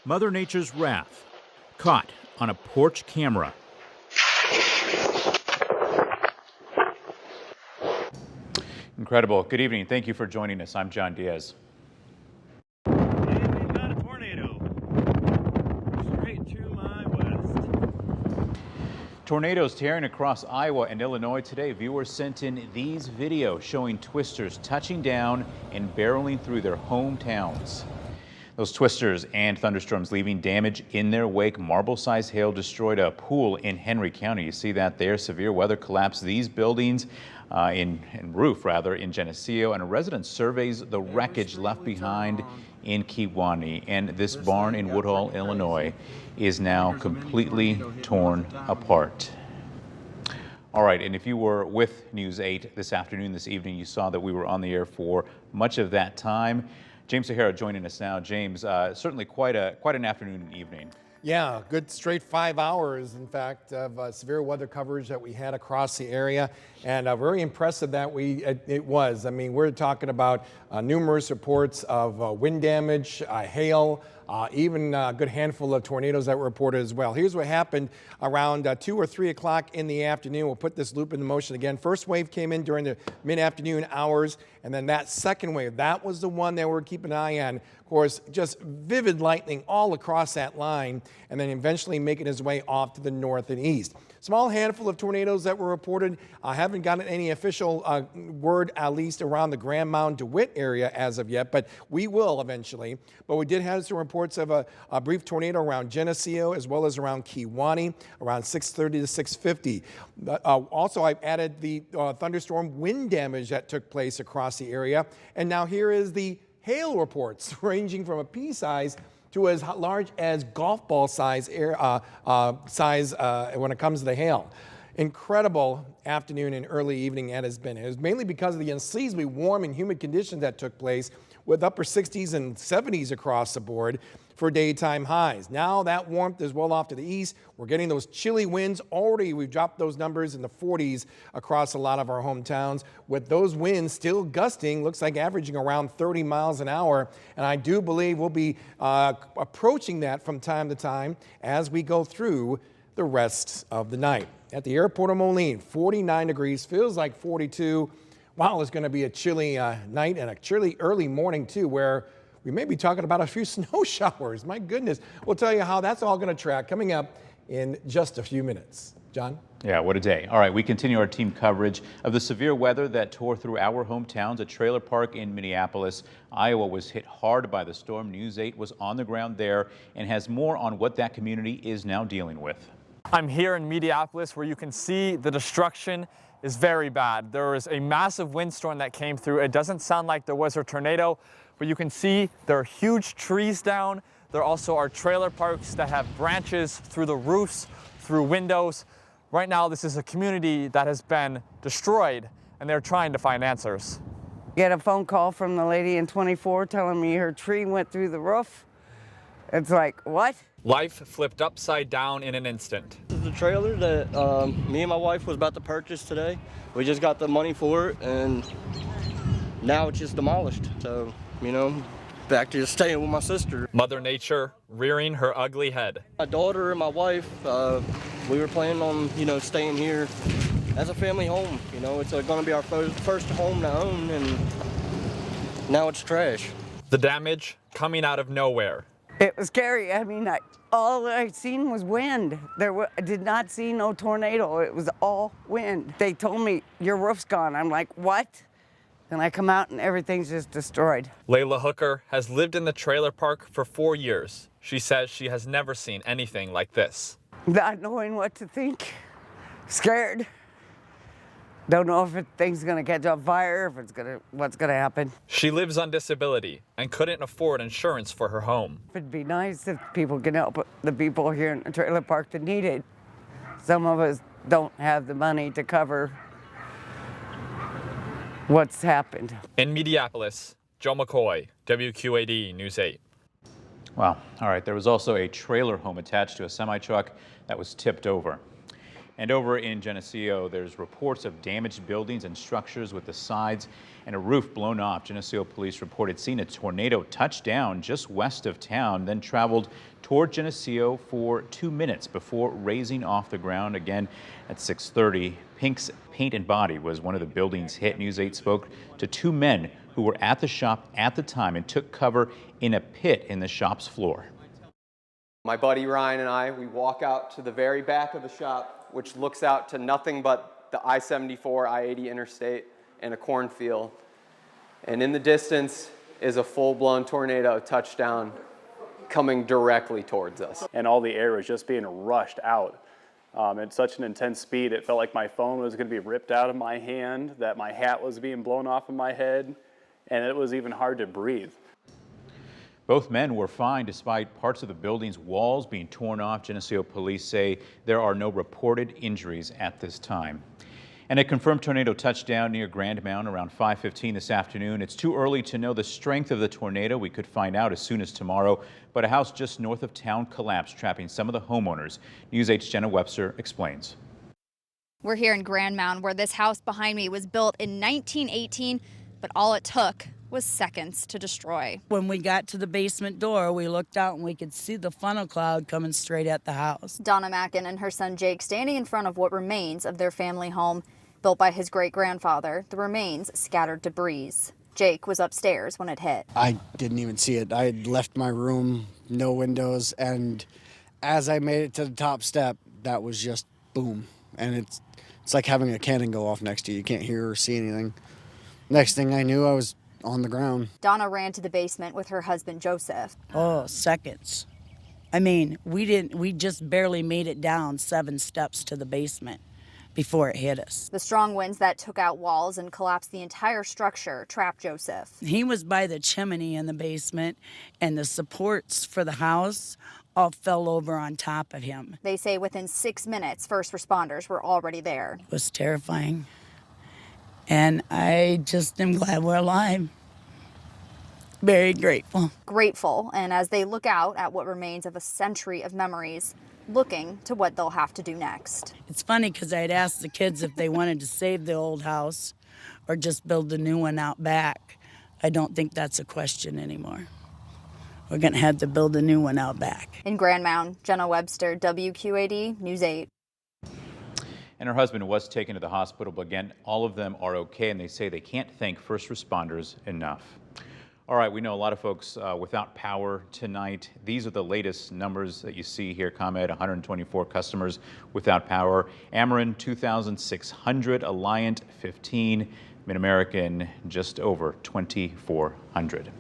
Mother Nature's wrath, caught on a porch camera. Incredible. Good evening. Thank you for joining us. I'm John Diaz. And we've got a tornado straight to my west. Tornadoes tearing across Iowa and Illinois today. Viewers sent in these videos showing twisters touching down and barreling through their hometowns. Those twisters and thunderstorms leaving damage in their wake. Marble-sized hail destroyed a pool in Henry County. You see that there. Severe weather collapsed these buildings in roof in Geneseo, and a resident surveys the wreckage left behind in Kewanee. And this barn in Woodhull, Illinois, is now completely torn apart. All right, and if you were with News 8 this evening, you saw that we were on the air for much of that time. James Sahara joining us now. James, certainly quite an afternoon and evening. Yeah, good straight 5 hours, in fact, of severe weather coverage that we had across the area, and very impressive that it was. I mean, we're talking about numerous reports of wind damage, hail, even a good handful of tornadoes that were reported as well. Here's what happened around 2 or 3 o'clock in the afternoon. We'll put this loop into motion again. First wave came in during the mid-afternoon hours, and then that second wave, that was the one that we're keeping an eye on. Of course, just vivid lightning all across that line, and then eventually making its way off to the north and east. Small handful of tornadoes that were reported. I haven't gotten any official word, at least around the Grand Mound DeWitt area as of yet, but we will eventually. But we did have some reports of a brief tornado around Geneseo as well as around Kewanee around 6:30 to 6:50. Also, I've added the thunderstorm wind damage that took place across the area. And now here is the hail reports ranging from a pea size to as large as golf ball size when it comes to the hail. Incredible afternoon and early evening it has been. It was mainly because of the unseasonably warm and humid conditions that took place, with upper 60s and 70s across the board for daytime highs. Now that warmth is well off to the east. We're getting those chilly winds. Already we've dropped those numbers in the 40s across a lot of our hometowns, with those winds still gusting, looks like averaging around 30 miles an hour. And I do believe we'll be approaching that from time to time as we go through the rest of the night. At the airport of Moline, 49 degrees, feels like 42. Wow, it's going to be a chilly night and a chilly early morning too, where we may be talking about a few snow showers. My goodness. We'll tell you how that's all going to track coming up in just a few minutes. John? Yeah, what a day. All right, we continue our team coverage of the severe weather that tore through our hometowns. A trailer park in Mediapolis, Iowa was hit hard by the storm. News 8 was on the ground there and has more on what that community is now dealing with. I'm here in Mediapolis, where you can see the destruction is very bad. There was a massive windstorm that came through. It doesn't sound like there was a tornado, but you can see there are huge trees down. There also are trailer parks that have branches through the roofs, through windows. Right now, this is a community that has been destroyed, and they're trying to find answers. Get a phone call from the lady in 24 telling me her tree went through the roof. It's like, what? Life flipped upside down in an instant. This is the trailer that me and my wife was about to purchase today. We just got the money for it, and now it's just demolished. So, you know, back to just staying with my sister. Mother Nature rearing her ugly head. My daughter and my wife, we were planning on, staying here as a family home. It's going to be our first home to own, and now it's trash. The damage coming out of nowhere. It was scary. I mean, all I seen was wind. I did not see no tornado. It was all wind. They told me, your roof's gone. I'm like, what? Then I come out and everything's just destroyed. Layla Hooker has lived in the trailer park for 4 years. She says she has never seen anything like this. Not knowing what to think. Scared. Don't know if thing's gonna catch on fire, what's gonna happen. She lives on disability and couldn't afford insurance for her home. It'd be nice if people can help the people here in the trailer park that need it. Some of us don't have the money to cover what's happened. In Mediapolis, Joe McCoy, WQAD News 8. Wow. All right. There was also a trailer home attached to a semi-truck that was tipped over. And over in Geneseo, there's reports of damaged buildings and structures with the sides and a roof blown off. Geneseo police reported seeing a tornado touch down just west of town, then traveled toward Geneseo for 2 minutes before raising off the ground again at 6:30. Pink's Paint and Body was one of the buildings hit. News 8 spoke to 2 men who were at the shop at the time and took cover in a pit in the shop's floor. My buddy Ryan and I, we walk out to the very back of the shop, which looks out to nothing but the I-74, I-80 interstate and a cornfield. And in the distance is a full-blown tornado touchdown coming directly towards us. And all the air was just being rushed out at such an intense speed. It felt like my phone was going to be ripped out of my hand, that my hat was being blown off of my head, and it was even hard to breathe. Both men were fine despite parts of the building's walls being torn off. Geneseo police say there are no reported injuries at this time. And a confirmed tornado touchdown near Grand Mound around 5:15 this afternoon. It's too early to know the strength of the tornado. We could find out as soon as tomorrow. But a house just north of town collapsed, trapping some of the homeowners. News 8's Jenna Webster explains. We're here in Grand Mound, where this house behind me was built in 1918, but all it took was seconds to destroy. When we got to the basement door, we looked out and we could see the funnel cloud coming straight at the house. Donna Mackin and her son Jake standing in front of what remains of their family home, built by his great-grandfather. The remains scattered debris. Jake was upstairs when it hit. I didn't even see it. I had left my room, no windows, and as I made it to the top step, that was just boom. And it's like having a cannon go off next to you. You can't hear or see anything. Next thing I knew, I was on the ground. Donna ran to the basement with her husband Joseph. Oh, seconds. I mean, we just barely made it down 7 steps to the basement before it hit us. The strong winds that took out walls and collapsed the entire structure trapped Joseph. He was by the chimney in the basement, and the supports for the house all fell over on top of him. They say within 6 minutes, first responders were already there. It was terrifying. And I just am glad we're alive. Very grateful. Grateful, and as they look out at what remains of a century of memories, looking to what they'll have to do next. It's funny because I'd asked the kids if they wanted to save the old house or just build a new one out back. I don't think that's a question anymore. We're going to have to build a new one out back. In Grand Mound, Jenna Webster, WQAD News 8. And her husband was taken to the hospital, but again, all of them are okay, and they say they can't thank first responders enough. All right, we know a lot of folks without power tonight. These are the latest numbers that you see here. ComEd, 124 customers without power. Ameren, 2,600. Alliant, 15. Mid-American, just over 2,400.